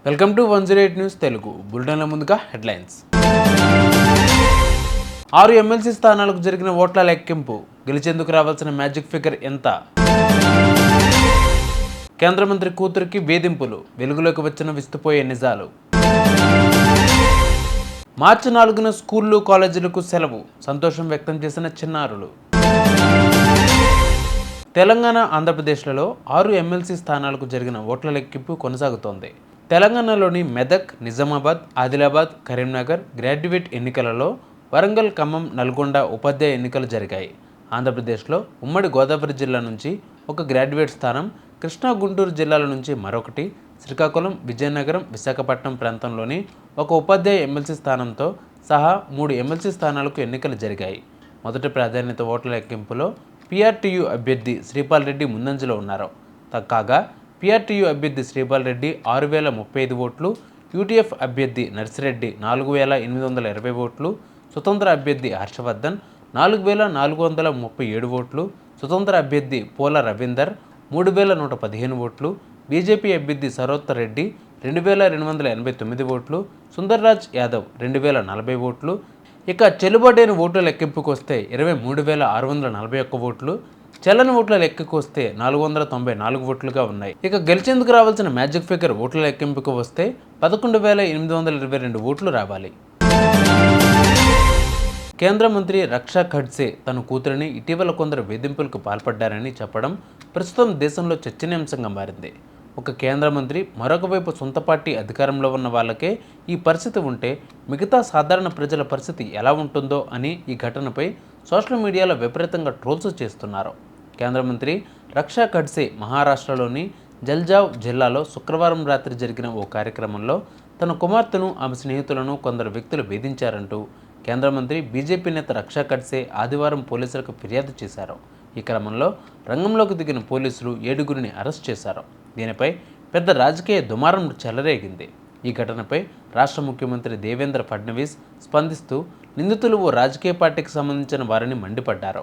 Welcome to 108 news Telugu. బులెటిన్ల ముందుగా headlines. 6 MLC స్థానాలకు జరిగిన ఓట్ల లెక్కింపు. గెలిచేందుకు రావాల్సిన మ్యాజిక్ ఫిగర్ ఎంత? కేంద్ర మంత్రి కూతురికి వేధింపులు. వెలుగులోకి వచ్చిన విస్తుపోయే నిజాలు. మార్చి 4న స్కూళ్లు కాలేజీలకు సెలవు. సంతోషం వ్యక్తం చేసిన చిన్నారులు. తెలంగాణ, ఆంధ్రప్రదేశ్లలో 6 ఎమ్మెల్సీ స్థానాలకు జరిగిన ఓట్ల లెక్కింపు కొనసాగుతోంది. తెలంగాణలోని మెదక్, నిజామాబాద్, ఆదిలాబాద్, కరీంనగర్ గ్రాడ్యుయేట్ ఎన్నికలలో వరంగల్, ఖమ్మం, నల్గొండ ఉపాధ్యాయ ఎన్నికలు జరిగాయి. ఆంధ్రప్రదేశ్లో ఉమ్మడి గోదావరి జిల్లా నుంచి ఒక గ్రాడ్యుయేట్ స్థానం, కృష్ణా, గుంటూరు జిల్లాల నుంచి మరొకటి, శ్రీకాకుళం, విజయనగరం, విశాఖపట్నం ప్రాంతంలోని ఒక ఉపాధ్యాయ ఎమ్మెల్సీ స్థానంతో సహా 3 ఎమ్మెల్సీ స్థానాలకు ఎన్నికలు జరిగాయి. మొదటి ప్రాధాన్యత ఓట్ల లెక్కింపులో పీఆర్టీయూ అభ్యర్థి శ్రీపాల్ రెడ్డి ముందంజలో ఉన్నారు. కాగా పీఆర్టీయూ అభ్యర్థి శ్రీపాల్ రెడ్డి 6035 ఓట్లు, యూటీఎఫ్ అభ్యర్థి నర్సిరెడ్డి 4820 ఓట్లు, స్వతంత్ర అభ్యర్థి హర్షవర్ధన్ 4437 ఓట్లు, స్వతంత్ర అభ్యర్థి పోల రవీందర్ 3115 ఓట్లు, బీజేపీ అభ్యర్థి సరోత్తర్ రెడ్డి 2289 ఓట్లు, సుందర్రాజ్ యాదవ్ 2040 ఓట్లు. ఇక చెల్లుబాటైన ఓట్ల లెక్కింపుకు వస్తే 23641 ఓట్లు, చెల్లని ఓట్ల లెక్కకు వస్తే 494 ఓట్లుగా ఉన్నాయి. ఇక గెలిచేందుకు రావాల్సిన మ్యాజిక్ ఫిగర్ ఓట్ల లెక్కింపుకు వస్తే 11822 ఓట్లు రావాలి. కేంద్ర మంత్రి రక్షా ఖడ్సే తన కూతురిని ఇటీవల కొందరు వేధింపులకు పాల్పడ్డారని చెప్పడం ప్రస్తుతం దేశంలో చర్చనీయాంశంగా మారింది. ఒక కేంద్ర మంత్రి మరొక వైపు సొంత పార్టీ అధికారంలో ఉన్న వాళ్ళకే ఈ పరిస్థితి ఉంటే మిగతా సాధారణ ప్రజల పరిస్థితి ఎలా ఉంటుందో అని ఈ ఘటనపై సోషల్ మీడియాలో విపరీతంగా ట్రోల్స్ చేస్తున్నారు. కేంద్ర మంత్రి రక్షా ఖడ్సే మహారాష్ట్రలోని జల్గావ్ జిల్లాలో శుక్రవారం రాత్రి జరిగిన ఓ కార్యక్రమంలో తన కుమార్తెను, ఆమె స్నేహితులను కొందరు వ్యక్తులు వేధించారంటూ కేంద్ర మంత్రి, బీజేపీ నేత రక్షా ఖడ్సే ఆదివారం పోలీసులకు ఫిర్యాదు చేశారు. ఈ క్రమంలో రంగంలోకి దిగిన పోలీసులు 7గురిని అరెస్ట్ చేశారు. దీనిపై పెద్ద రాజకీయ దుమారం చెలరేగింది. ఈ ఘటనపై రాష్ట్ర ముఖ్యమంత్రి దేవేంద్ర ఫడ్నవీస్ స్పందిస్తూ నిందితులు ఓ రాజకీయ పార్టీకి సంబంధించిన వారిని మండిపడ్డారు.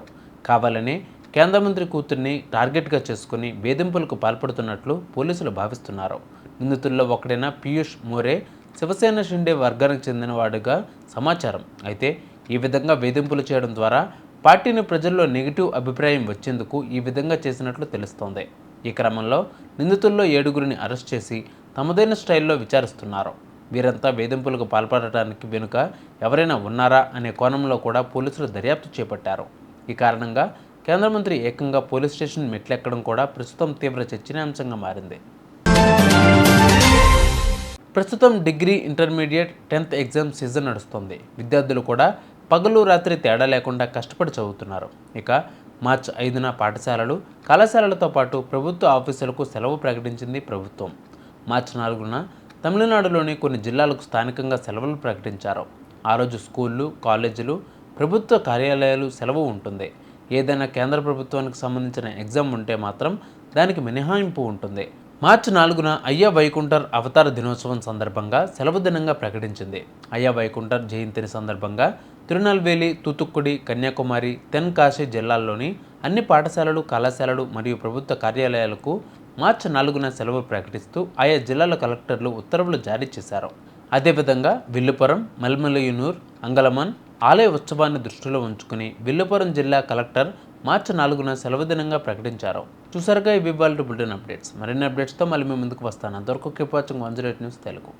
కావాలని కేంద్ర మంత్రి కూతుర్ని టార్గెట్గా చేసుకుని వేధింపులకు పాల్పడుతున్నట్లు పోలీసులు భావిస్తున్నారు. నిందితుల్లో ఒకడైన పీయూష్ మోరే శివసేన షిండే వర్గానికి చెందినవాడుగా సమాచారం. అయితే ఈ విధంగా వేధింపులు చేయడం ద్వారా పార్టీని ప్రజల్లో నెగిటివ్ అభిప్రాయం వచ్చేందుకు ఈ విధంగా చేసినట్లు తెలుస్తోంది. ఈ క్రమంలో నిందితుల్లో 7గురిని అరెస్ట్ చేసి తమదైన స్టైల్లో విచారిస్తున్నారు. వీరంతా వేధింపులకు పాల్పడటానికి వెనుక ఎవరైనా ఉన్నారా అనే కోణంలో కూడా పోలీసులు దర్యాప్తు చేపట్టారు. ఈ కారణంగా కేంద్ర మంత్రి ఏకంగా పోలీస్ స్టేషన్ మెట్లెక్కడం కూడా ప్రస్తుతం తీవ్ర చర్చనీయాంశంగా మారింది. ప్రస్తుతం degree, intermediate, 10th exam season నడుస్తుంది. విద్యార్థులు కూడా పగలు రాత్రి తేడా లేకుండా కష్టపడి చదువుతున్నారు. ఇక మార్చి 5న పాఠశాలలు, కళాశాలలతో పాటు ప్రభుత్వ ఆఫీసులకు సెలవు ప్రకటించింది ప్రభుత్వం. మార్చి 4న తమిళనాడులోని కొన్ని జిల్లాలకు స్థానికంగా సెలవులు ప్రకటించారు. ఆ రోజు స్కూళ్ళు, కాలేజీలు, ప్రభుత్వ కార్యాలయాలు సెలవు ఉంటుంది. ఏదైనా కేంద్ర ప్రభుత్వానికి సంబంధించిన ఎగ్జామ్ ఉంటే మాత్రం దానికి మినహాయింపు ఉంటుంది. మార్చి 4న అయ్యా వైకుంఠర్ అవతార దినోత్సవం సందర్భంగా సెలవు దినంగా ప్రకటించింది. అయ్యా వైకుంఠర్ జయంతిని సందర్భంగా తిరునల్వేలి, తూతుక్కుడి, కన్యాకుమారి, తెన్కాశీ జిల్లాల్లోని అన్ని పాఠశాలలు, కళాశాలలు మరియు ప్రభుత్వ కార్యాలయాలకు మార్చి 4న సెలవు ప్రకటిస్తూ ఆయా జిల్లాల కలెక్టర్లు ఉత్తర్వులు జారీ చేశారు. అదేవిధంగా విల్లుపురం, మల్మలయూనూర్, అంగళమన్ ఆలయ ఉత్సవాన్ని దృష్టిలో ఉంచుకుని విల్లుపురం జిల్లా కలెక్టర్ మార్చి 4న సెలవు దినంగా ప్రకటించారు. చూసారుగా ఇవి ఇవాళ బులెటిన్ అప్డేట్స్. మరిన్ని అప్డేట్స్తో మళ్ళీ మీ ముందుకు వస్తాను. అంతవరకు కీప్ వాచింగ్ 108 న్యూస్ తెలుగు.